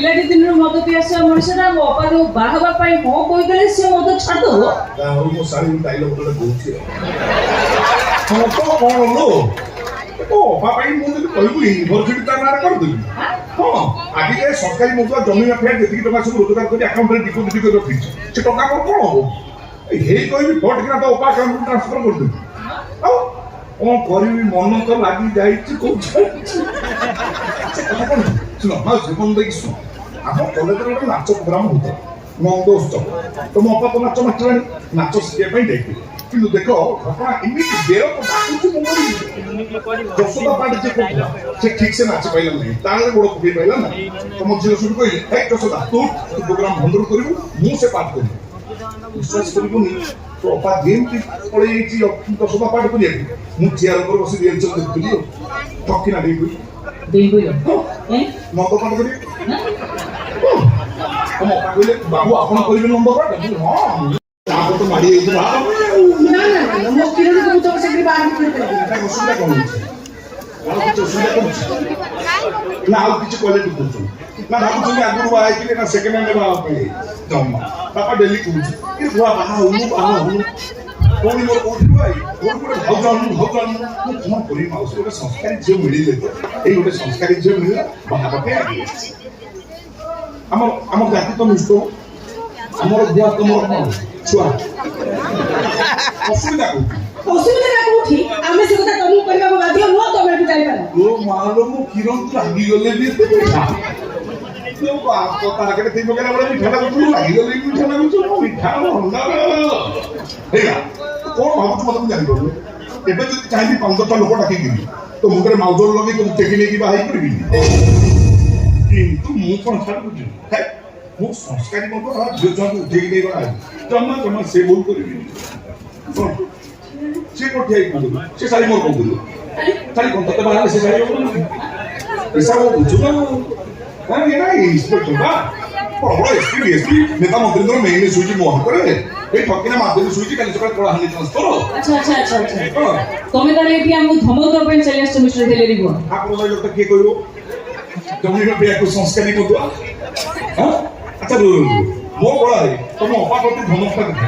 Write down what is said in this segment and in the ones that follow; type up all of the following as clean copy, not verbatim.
ପିଲାଟି ଦିନରୁ ମଦ ପିଇ ଆସିବା ମଣିଷଟା ମୋ ଅପା ଯୋଉ ବାହା ହେବା ପାଇଁ ହଁ କହିଦେଲେ ସେ ମଦ ଛାଡ଼ିଦବ। ମୋ ଶାଢ଼ୀ ଡାଇଲଗ ଗୋଟେ କହୁଛି ହଁ ତ କଣ ଲୋ ମୋ ଅପା ପାଇଁ ମୁଁ ଯଦି କହିବୁ ୟୁନିଭର୍ସିଟି ତା ନାଁରେ କରିଦେବି। ହଁ ଆଜି ଯାଏ ସରକାରୀ ମଦୁଆ ଜମି ମାଫିଆ ଯେତିକି ଟଙ୍କା ସବୁ ରୋଜଗାର କରି ଆକାଉଣ୍ଟରେ ଡିପୋଜିଟ୍ କରି ରଖିଛି ସେ ଟଙ୍କା ମୋର କଣ ହବ? ହେଇ କହିବି ଫଟକିନା ତ ଅପା ଆକାଉଣ୍ଟକୁ ଟ୍ରାନ୍ସଫର କରିଦେବି। ଆଉ କଣ କରିବି ମନ ତ ଲାଗି ଯାଇଛି କହୁଛି। ଶୁଣ ମାଉସୀ ମନ ଦେଇକି ଶୁଣ ଆମ କଲେଜରେ ଗୋଟେ ନାଚ ପ୍ରୋଗ୍ରାମ ହଉଥିଲା ନନ୍ଦ ଉତ୍ସବ। ତ ମୋ ଅପା ତ ନାଚ ନାଚିଲାଣି ନାଚ ଶିଖିବା ପାଇଁ ଯାଇଥିଲି କିନ୍ତୁ ଦେଖ ଘଟଣା ଏମିତି ବେଳ ଯଶୋଦା ପାଠ ଯେ କହୁଥିଲା ସେ ଠିକ ସେ ନାଚି ପାଇଲା ନାହିଁ ତାହେଲେ ଗୋଡ଼ ପକେଇ ପାଇଲା ନା। ତମ ଝିଅ ସବୁ କହିଲେ ହେ ଯଶୋଦା ତୁ ପ୍ରୋଗ୍ରାମ ଭଣ୍ଡୁର କରିବୁ ମୁଁ ସେ ପାଠ କରିବି। ବିଶ୍ୱାସ କରିବୁନି ତ ଅପା ଯେମିତି ପଳେଇ ଯାଇଛି ଯଶୋଦା ପାଠ କରିବାକୁ ମୁଁ ଚେୟାର ଉପରେ ବସି ରିହର୍ସାଲ ଦେଖୁଥିଲି ଆଉ ଠକିନା ନନ୍ଦ ପାଠ କରିବି। ତମ ଅପା କହିଲେ ବାବୁ ଆପଣ କରିବେ ନନ୍ଦ ପାଠ? ହଁ ତାପରେ ତ ମାଡ଼ି ଯାଇଥିଲା। ଅସୁବିଧା କଣ ହଉଛି? ଆଉ କିଛି ଅସୁବିଧା କରୁଛି ନା ଆଉ କିଛି କ୍ୱାଲିଟି କରୁଛନ୍ତି ନା ଭାବୁଛନ୍ତି ଆଗରୁ ବାହା ହେଇଥିଲେ ନା ସେକେଣ୍ଡ ହ୍ୟାଣ୍ଡ ବାହା ପାଇଁ ଜମା ବାପା ଡେଲି କହୁଛି ଏ ବୁଆ ବାହା ହଉନୁ ପୁଣି ମୋର କହୁଛି ଭାଇ ମୋର ଗୋଟେ ଭାଉଜ ଆଣୁ ମୁଁ କଣ କରିବି ମାଉସୀ ଗୋଟେ ସଂସ୍କାରୀ ଝିଅ ମିଳିଲେ ତ ଏଇ ଗୋଟେ ସଂସ୍କାରୀ ଝିଅ ମିଳିଲା ବାହା ପାଇଁ ଆଗେଇ ଆମ ଜାତି ତ ନଷ୍ଟ ଆମର ବୁଆ ତମର କଣ ଛୁଆ ଅସୁବିଧା କୋଉଠି ଆମେ ସେ କଥା ତମକୁ କରିବାକୁ ବାଧ୍ୟ ନୁହଁ ତମେ ଏଠୁ ଯାଇପାର। ଓ ମାଲୋ ମୁଁ କିରଣ ତୁ ରାଗିଗଲେ ବି ଆଗରେ ତିନି ପ୍ରକାର ବେଳେ ମିଠା ଲାଗୁଛୁ ଲାଗିଗଲେ ମିଠା ଲାଗୁଛୁ ମିଠା ଭଣ୍ଡା ହେଇଗଲା କଣ ଭାବୁଛୁ ମତେ ମୁଁ ଜାଣିପାରୁନି। ଏବେ ଯଦି ଚାହିଁବି 15ଟା ଲୋକ ଡାକିକିରି ତ ମୁଣ୍ଡରେ ମାଉଜର ଲଗେଇ ତୁ ଟେକି ନେଇକି ବାହା ହେଇପାରିବି କିନ୍ତୁ ମୁଁ କଣ ଛାଡୁଛି ମୁଁ ସଂସ୍କାରୀ ମଧ୍ୟ ଝିଅ ଛୁଆଙ୍କୁ ଉଠେଇକି ନେଇ ବାହା ଜମା ଜମା ସେ ଭୁଲ କରିବିନି। ସେ କୋଠି ଆଇ କହୁଥିଲୁ ସେ ଶାଢ଼ୀ ମୋର କହୁଥିଲୁ ଶାଢ଼ୀ କଣ ତତେ ବାହାରେ ସେ ଶାଢ଼ୀ ହିସାବ ବୁଝୁ ନା ଇନ୍ସପେକ୍ଟର ପ୍ରବଳ ଏସପି ଡିଏସପି ନେତା ମନ୍ତ୍ରୀଙ୍କର ମେଇନ ଶୁଇଛି ମୋ ହାତରେ ଏଇ ଠକିନା ମାଧ୍ୟମ ଶୁଇଛି କାଲି ସକାଳେ କଳାହାଣ୍ଡି ଟ୍ରାନ୍ସଫର। ଆଚ୍ଛା ତମେ ତାହେଲେ ଏଠି ଆମକୁ ଧମକ ଦେବା ପାଇଁ ଚାଲି ଆସିଛ ମିଷ୍ଟର ଦେଲେରୀ ବୁଆ। ଆପଣ କଥା କିଏ କହିବ ଜମି ମାଫିଆକୁ ସଂସ୍କାରୀ ମଦୁଆ? ଆଚ୍ଛା ମୋ କଳାରେ ତମ ଅପା ପ୍ରତି ଧମକଟା ଦେଖ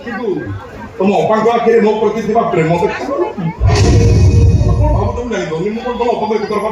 କିନ୍ତୁ ତମ ଅପାଙ୍କ ଆଖିରେ ମୋ ପ୍ରତି ଥିବା ପ୍ରେମ ଦେଖ କଣ ଭାବୁଛ ମୁଁ ଜାଣିପାରୁନି ମୁଁ କଣ ତମ ଅପାଙ୍କ ଏକ ତରଫା